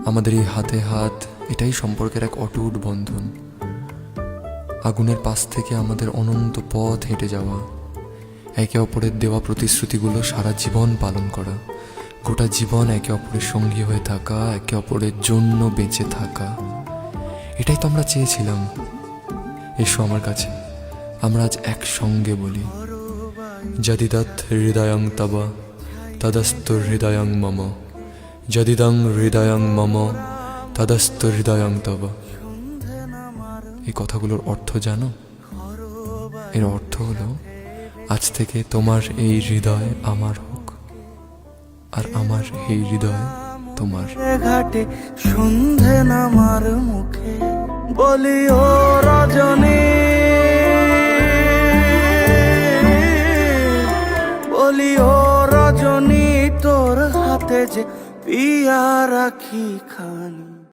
আমাদের এই হাতে হাত, এটাই সম্পর্কের এক অটুট বন্ধন। আগুনের পাশ থেকে আমাদের অনন্ত পথ হেঁটে যাওয়া, একে অপরের দেওয়া প্রতিশ্রুতিগুলো সারা জীবন পালন করা, গোটা জীবন একে অপরের সঙ্গী হয়ে থাকা, একে অপরের জন্য বেঁচে থাকা, এটাই তো আমরা চেয়েছিলাম। এসো আমার কাছে, আমরা আজ একসঙ্গে বলি, যদিদৎ হৃদয়ং তব তদস্তু হৃদয়ং মম, যদিদং হৃদয়ং মম তদস্তু হৃদয়ং তব। এই কথাগুলোর অর্থ জানো? এর অর্থ হলো, আজ থেকে তোমার এই হৃদয় আমার হোক, আর আমার এই হৃদয় তোমার। ঘাটে সন্ধে নামার মুখে বলি ও রজনী, বলি ও রজনী, তোর হাতে যে পিয়া রাখি খানি।